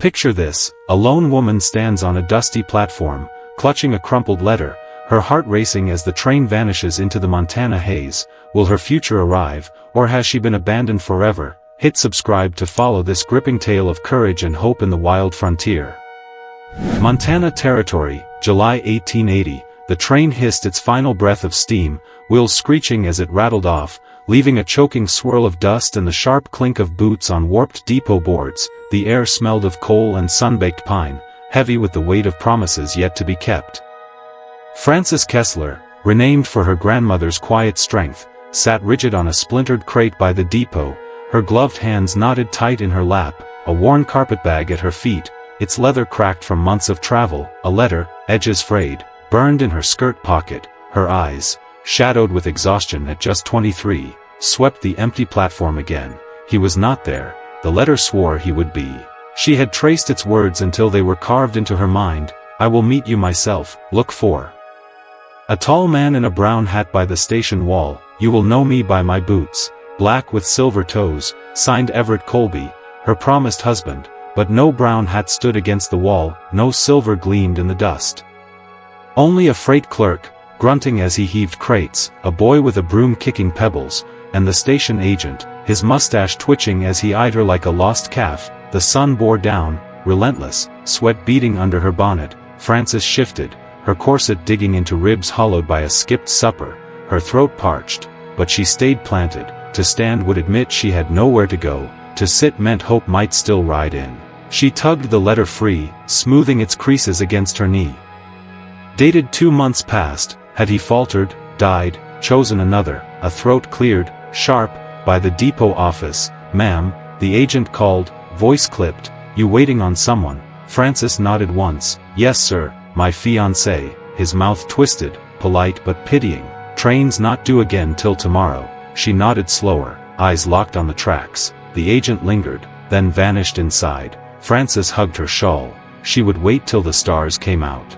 Picture this, a lone woman stands on a dusty platform, clutching a crumpled letter, her heart racing as the train vanishes into the Montana haze. Will her future arrive, or has she been abandoned forever? Hit subscribe to follow this gripping tale of courage and hope in the wild frontier. Montana Territory, July 1880, the train hissed its final breath of steam, wheels screeching as it rattled off, leaving a choking swirl of dust and the sharp clink of boots on warped depot boards. The air smelled of coal and sun-baked pine, heavy with the weight of promises yet to be kept. Frances Kessler, renamed for her grandmother's quiet strength, sat rigid on a splintered crate by the depot, her gloved hands knotted tight in her lap, a worn carpetbag at her feet, its leather cracked from months of travel, a letter, edges frayed, burned in her skirt pocket. Her eyes, shadowed with exhaustion at just 23, swept the empty platform again. He was not there, the letter swore he would be. She had traced its words until they were carved into her mind. I will meet you myself, look for. A tall man in a brown hat by the station wall. You will know me by my boots, black with silver toes, signed Everett Colby, her promised husband. But no brown hat stood against the wall, no silver gleamed in the dust. Only a freight clerk, grunting as he heaved crates, a boy with a broom kicking pebbles, and the station agent, his mustache twitching as he eyed her like a lost calf. The sun bore down, relentless, sweat beading under her bonnet. Frances shifted, her corset digging into ribs hollowed by a skipped supper, her throat parched, but she stayed planted. To stand would admit she had nowhere to go, to sit meant hope might still ride in. She tugged the letter free, smoothing its creases against her knee. Dated 2 months past. Had he faltered, died, chosen another? A throat cleared, sharp, by the depot office. Ma'am, the agent called, voice clipped. You waiting on someone? Frances nodded once. Yes sir, my fiancé. His mouth twisted, polite but pitying. Train's not due again till tomorrow. She nodded slower, eyes locked on the tracks. The agent lingered, then vanished inside. Frances hugged her shawl. She would wait till the stars came out.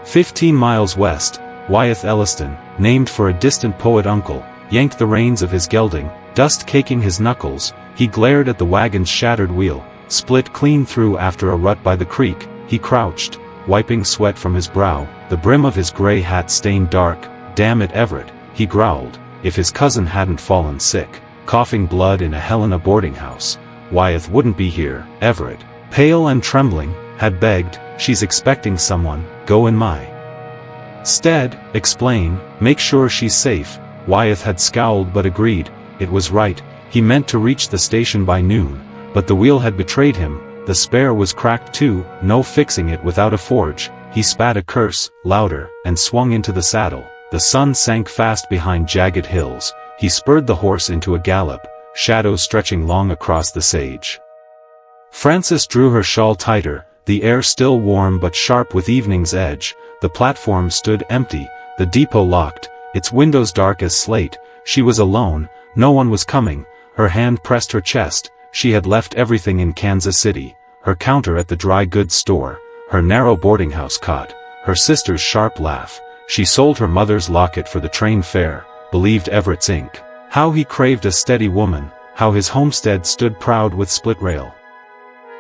15 miles west, Wyeth Elliston, named for a distant poet uncle, yanked the reins of his gelding, dust caking his knuckles. He glared at the wagon's shattered wheel, split clean through after a rut by the creek. He crouched, wiping sweat from his brow, the brim of his gray hat stained dark. Damn it, Everett, he growled, if his cousin hadn't fallen sick, coughing blood in a Helena boarding house, Wyeth wouldn't be here. Everett, pale and trembling, had begged, she's expecting someone, go in my stead, explain, make sure she's safe. Wyeth had scowled but agreed, it was right. He meant to reach the station by noon, but the wheel had betrayed him. The spare was cracked too, no fixing it without a forge. He spat a curse, louder, and swung into the saddle. The sun sank fast behind jagged hills. He spurred the horse into a gallop, shadows stretching long across the sage. Frances drew her shawl tighter, the air still warm but sharp with evening's edge. The platform stood empty, the depot locked, its windows dark as slate. She was alone, no one was coming. Her hand pressed her chest. She had left everything in Kansas City, her counter at the dry goods store, her narrow boarding house cot, her sister's sharp laugh. She sold her mother's locket for the train fare, believed Everett's ink. How he craved a steady woman, how his homestead stood proud with split rail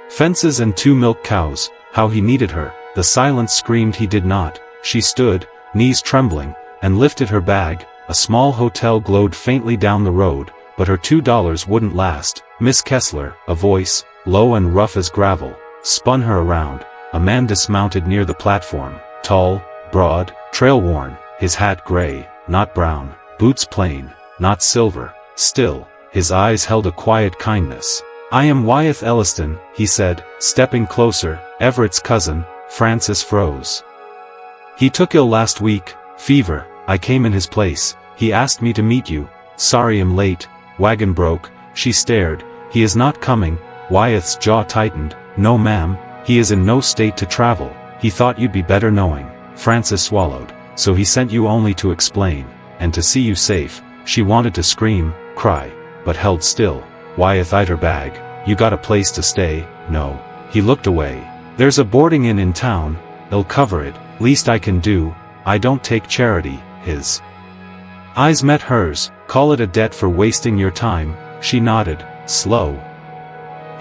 fences and 2 milk cows, how he needed her. The silence screamed he did not. She stood, knees trembling, and lifted her bag. A small hotel glowed faintly down the road, but her $2 wouldn't last. Miss Kessler, a voice, low and rough as gravel, spun her around. A man dismounted near the platform, tall, broad, trail-worn, his hat gray, not brown, boots plain, not silver, still, his eyes held a quiet kindness. I am Wyeth Elliston, he said, stepping closer. Everett's cousin. Frances froze. He took ill last week, fever. I came in his place. He asked me to meet you. Sorry I'm late. Wagon broke. She stared. He is not coming. Wyeth's jaw tightened. No ma'am, he is in no state to travel. He thought you'd be better knowing. Frances swallowed. So he sent you only to explain, and to see you safe. She wanted to scream, cry, but held still. Wyeth eyed her bag. You got a place to stay? No. He looked away. There's a boarding inn in town. They'll cover it. Least I can do. I don't take charity. His eyes met hers. Call it a debt for wasting your time. She nodded, slow.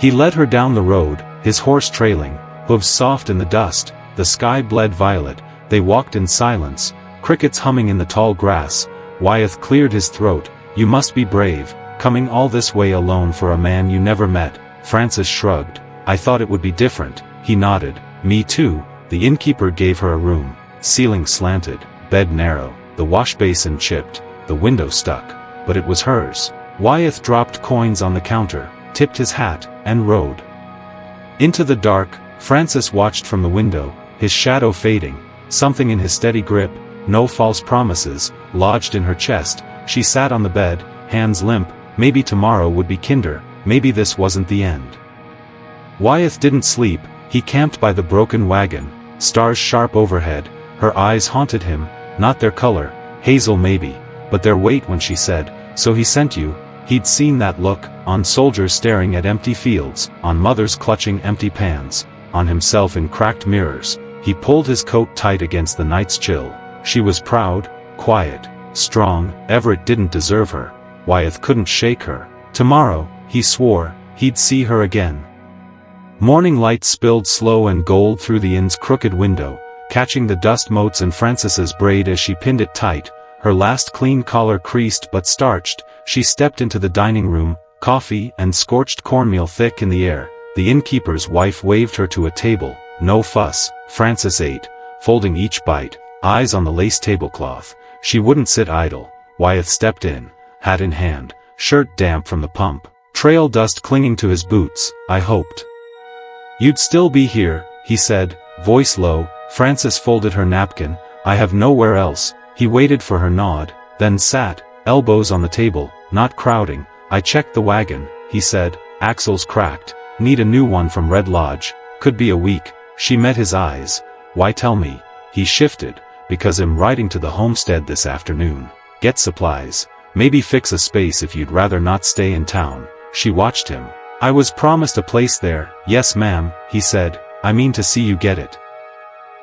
He led her down the road, his horse trailing, hooves soft in the dust, the sky bled violet. They walked in silence, crickets humming in the tall grass. Wyeth cleared his throat. You must be brave, coming all this way alone for a man you never met. Francis shrugged. I thought it would be different. He nodded. Me too. The innkeeper gave her a room. Ceiling slanted, bed narrow, the washbasin chipped, the window stuck. But it was hers. Wyeth dropped coins on the counter, tipped his hat, and rode. Into the dark, Francis watched from the window, his shadow fading, something in his steady grip, no false promises, lodged in her chest. She sat on the bed, hands limp. Maybe tomorrow would be kinder, maybe this wasn't the end. Wyeth didn't sleep. He camped by the broken wagon, stars sharp overhead. Her eyes haunted him, not their color, hazel maybe, but their weight when she said, "So he sent you." He'd seen that look, on soldiers staring at empty fields, on mothers clutching empty pans, on himself in cracked mirrors. He pulled his coat tight against the night's chill. She was proud, quiet, strong. Everett didn't deserve her. Wyeth couldn't shake her. Tomorrow, he swore, he'd see her again. Morning light spilled slow and gold through the inn's crooked window, catching the dust motes in Frances's braid as she pinned it tight. Her last clean collar creased but starched. She stepped into the dining room, coffee and scorched cornmeal thick in the air. The innkeeper's wife waved her to a table. No fuss. Frances ate, folding each bite, eyes on the lace tablecloth. She wouldn't sit idle. Wyeth stepped in, hat in hand, shirt damp from the pump, trail dust clinging to his boots. I hoped you'd still be here, he said, voice low. Frances folded her napkin. I have nowhere else. He waited for her nod, then sat, elbows on the table, not crowding. I checked the wagon, he said, axles cracked. Need a new one from Red Lodge. Could be a week. She met his eyes. Why tell me? He shifted. Because I'm riding to the homestead this afternoon. Get supplies. Maybe fix a space if you'd rather not stay in town. She watched him. I was promised a place there. Yes ma'am, he said. I mean to see you get it.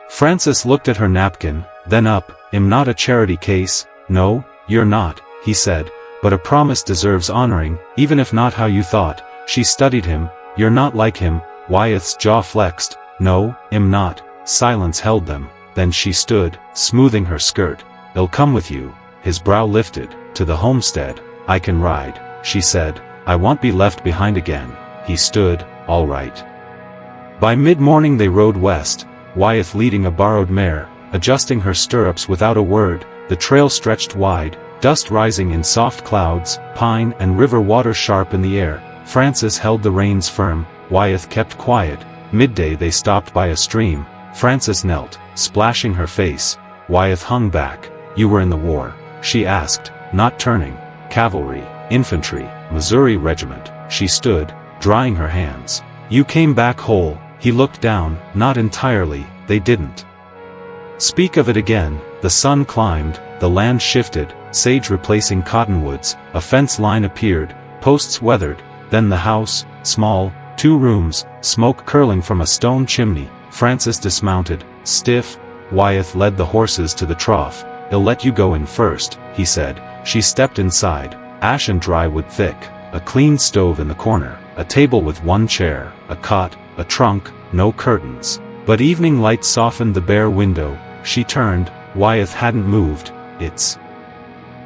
Frances looked at her napkin, then up. I'm not a charity case. No, you're not, he said. But a promise deserves honoring, even if not how you thought. She studied him. You're not like him. Wyeth's jaw flexed. No, I'm not. Silence held them. Then she stood, smoothing her skirt. I'll come with you. His brow lifted. To the homestead. I can ride, she said. I won't be left behind again. He stood. All right. By mid-morning they rode west, Wyeth leading a borrowed mare, adjusting her stirrups without a word. The trail stretched wide, dust rising in soft clouds, pine and river water sharp in the air. Frances held the reins firm. Wyeth kept quiet. Midday they stopped by a stream. Frances knelt, splashing her face. Wyeth hung back. You were in the war? She asked, not turning. Cavalry, infantry, Missouri regiment. She stood, drying her hands. You came back whole. He looked down. Not entirely. They didn't speak of it again. The sun climbed, the land shifted, sage replacing cottonwoods. A fence line appeared, posts weathered. Then the house, small, 2 rooms, smoke curling from a stone chimney. Frances dismounted, stiff. Wyeth led the horses to the trough. I'll let you go in first, he said. She stepped inside. Ash and dry wood thick. A clean stove in the corner. A table with 1 chair. A cot. A trunk. No curtains. But evening light softened the bare window. She turned. Wyeth hadn't moved. It's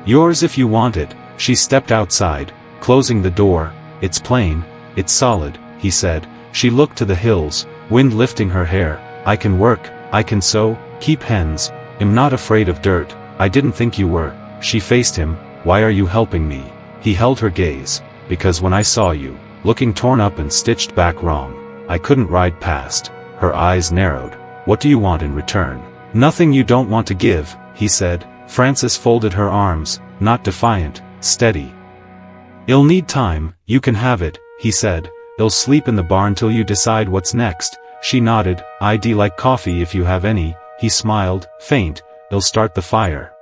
yours if you want it. She stepped outside, closing the door. It's plain. It's solid, he said. She looked to the hills, wind lifting her hair. I can work. I can sew, keep hens. I'm not afraid of dirt. I didn't think you were. She faced him. Why are you helping me? He held her gaze. Because when I saw you, looking torn up and stitched back wrong, I couldn't ride past. Her eyes narrowed. What do you want in return? Nothing you don't want to give, he said. Frances folded her arms, not defiant, steady. I'll need time. You can have it, he said. I'll sleep in the barn till you decide what's next. She nodded. I'd like coffee if you have any. He smiled, faint. I'll start the fire.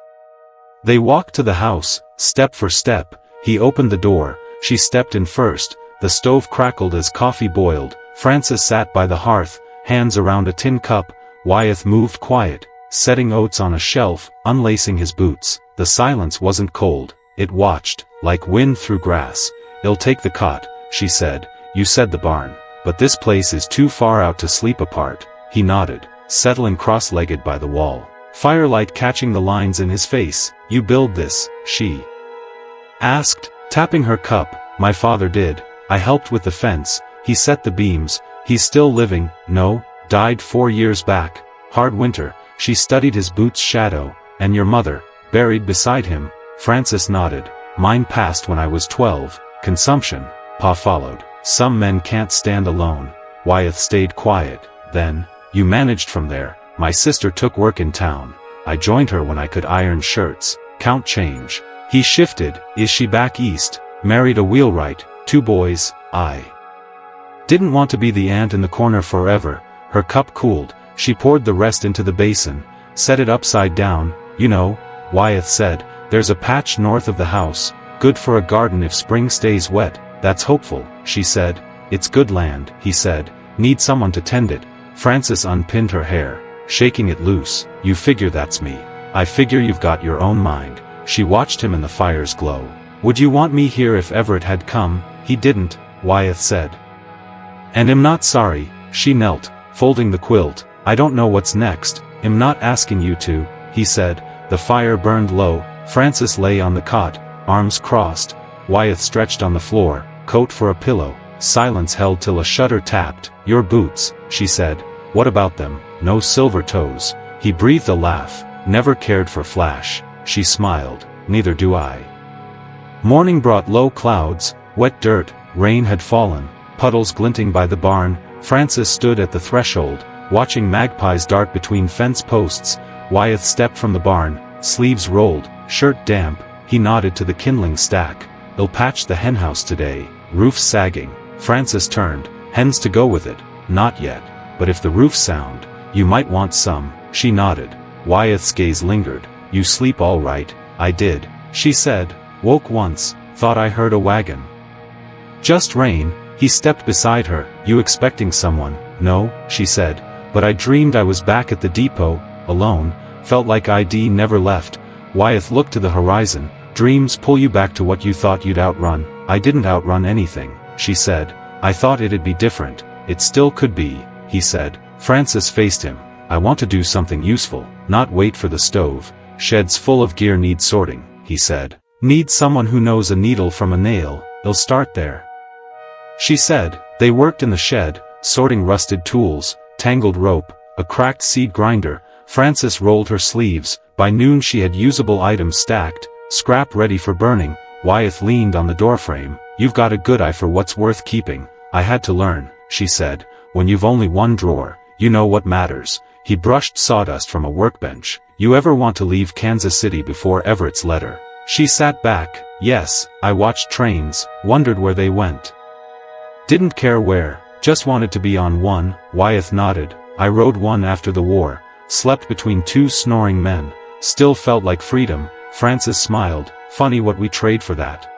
They walked to the house, step for step. He opened the door. She stepped in first. The stove crackled as coffee boiled. Frances sat by the hearth, hands around a tin cup. Wyeth moved quiet, setting oats on a shelf, unlacing his boots. The silence wasn't cold. It watched, like wind through grass. I'll take the cot, she said. You said the barn. but this place is too far out to sleep apart. He nodded, settling cross-legged by the wall. Firelight catching the lines in his face. You build this? She asked, tapping her cup. My father did. I helped with the fence. He set the beams. He's still living. No, died 4 years back. Hard winter. She studied his boot's shadow. And your mother, buried beside him? Francis nodded. Mine passed when I was 12. Consumption. Pa followed. Some men can't stand alone. Wyeth stayed quiet. Then, you managed from there. My sister took work in town. I joined her when I could iron shirts, count change. He shifted. Is she back east? Married a wheelwright, 2 boys. I didn't want to be the ant in the corner forever. Her cup cooled. She poured the rest into the basin, set it upside down. You know, Wyeth said, there's a patch north of the house, good for a garden if spring stays wet. That's hopeful, she said. It's good land, he said. Need someone to tend it. Francis unpinned her hair, shaking it loose. You figure that's me. I figure you've got your own mind. She watched him in the fire's glow. Would you want me here if Everett had come? He didn't, Wyeth said. And I'm not sorry. She knelt, folding the quilt. I don't know what's next. I'm not asking you to, he said. The fire burned low. Francis lay on the cot, arms crossed. Wyeth stretched on the floor, coat for a pillow. Silence held till a shutter tapped. Your boots, she said. What about them? No silver toes. He breathed a laugh. Never cared for flash. She smiled. Neither do I. Morning brought low clouds, wet dirt, rain had fallen, puddles glinting by the barn. Francis stood at the threshold, watching magpies dart between fence posts. Wyeth stepped from the barn, sleeves rolled, shirt damp. He nodded to the kindling stack. They'll patch the henhouse today, roof sagging. Francis turned. Hens to go with it? Not yet. But if the roof's sound, you might want some. She nodded. Wyeth's gaze lingered. You sleep all right? I did, she said. Woke once, thought I heard a wagon. Just rain. He stepped beside her. You expecting someone? No, she said. But I dreamed I was back at the depot, alone. Felt like ID never left. Wyeth looked to the horizon. Dreams pull you back to what you thought you'd outrun. I didn't outrun anything, she said. I thought it'd be different. It still could be, he said. Francis faced him. I want to do something useful, not wait for the stove. Sheds full of gear need sorting, he said. Need someone who knows a needle from a nail. They'll start there, she said. They worked in the shed, sorting rusted tools, tangled rope, a cracked seed grinder. Francis rolled her sleeves. By noon she had usable items stacked, scrap ready for burning. Wyeth leaned on the doorframe. You've got a good eye for what's worth keeping. I had to learn, she said. When you've only one drawer, you know what matters. He brushed sawdust from a workbench. You ever want to leave Kansas City before Everett's letter? She sat back. Yes, I watched trains, wondered where they went. Didn't care where, just wanted to be on one. Wyeth nodded. I rode one after the war, slept between 2 snoring men, still felt like freedom. Francis smiled. Funny what we trade for that.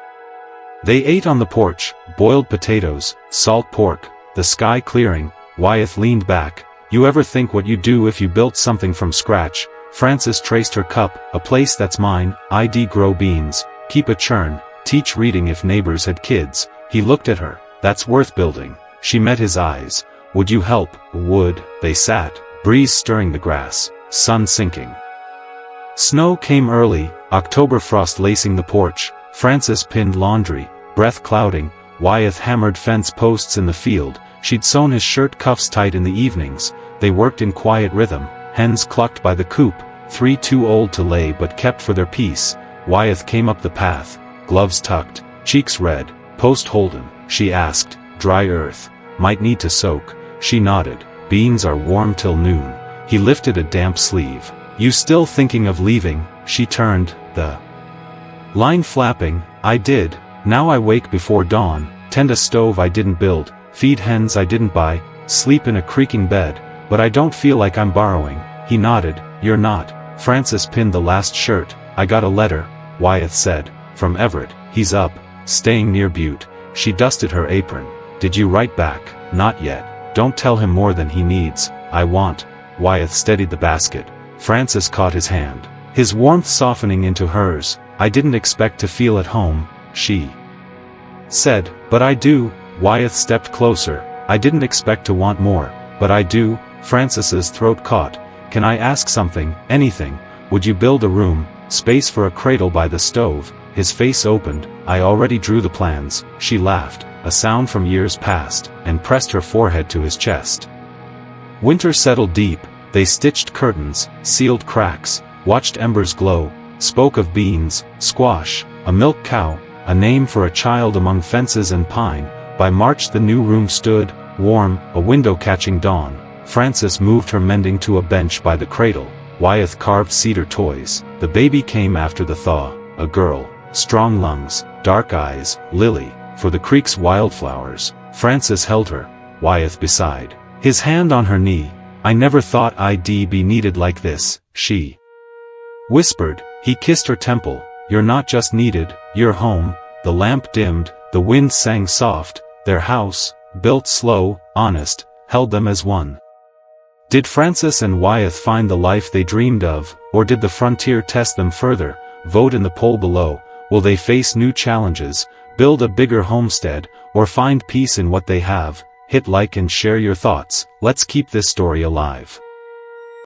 They ate on the porch, boiled potatoes, salt pork, the sky clearing. Wyeth leaned back. You ever think what you'd do if you built something from scratch? Francis traced her cup. A place that's mine. I'd grow beans, keep a churn, teach reading if neighbors had kids. He looked at her. That's worth building. She met his eyes. Would you help? Would. They sat, breeze stirring the grass, sun sinking. Snow came early, October frost lacing the porch. Francis pinned laundry, breath clouding. Wyeth hammered fence posts in the field. She'd sewn his shirt cuffs tight in the evenings. They worked in quiet rhythm. Hens clucked by the coop, 3 too old to lay but kept for their peace. Wyeth came up the path, gloves tucked, cheeks red. Post Holden, she asked. Dry earth. Might need to soak. She nodded. Beans are warm till noon. He lifted a damp sleeve. You still thinking of leaving? She turned, the line flapping. I did. Now I wake before dawn, tend a stove I didn't build, feed hens I didn't buy, sleep in a creaking bed, but I don't feel like I'm borrowing. He nodded. You're not. Francis pinned the last shirt. I got a letter, Wyeth said, from Everett. He's up, staying near Butte. She dusted her apron. Did you write back? Not yet. Don't tell him more than he needs. I want. Wyeth steadied the basket. Francis caught his hand, his warmth softening into hers. I didn't expect to feel at home, she said. But I do. Wyeth stepped closer. I didn't expect to want more, but I do." Francis's throat caught. "Can I ask something, anything? Would you build a room, space for a cradle by the stove?" His face opened. "I already drew the plans," she laughed, a sound from years past, and pressed her forehead to his chest. Winter settled deep. They stitched curtains, sealed cracks, watched embers glow, spoke of beans, squash, a milk cow, a name for a child among fences and pine. By March the new room stood, warm, a window catching dawn. Francis moved her mending to a bench by the cradle. Wyeth carved cedar toys. The baby came after the thaw, a girl, strong lungs, dark eyes, Lily, for the creek's wildflowers. Francis held her, Wyeth beside, his hand on her knee. "I never thought I'd be needed like this," she whispered. He kissed her temple. "You're not just needed, you're home." The lamp dimmed, the wind sang soft. Their house, built slow, honest, held them as one. Did Francis and Wyeth find the life they dreamed of, or did the frontier test them further? Vote in the poll below. Will they face new challenges, build a bigger homestead, or find peace in what they have? Hit like and share your thoughts. Let's keep this story alive.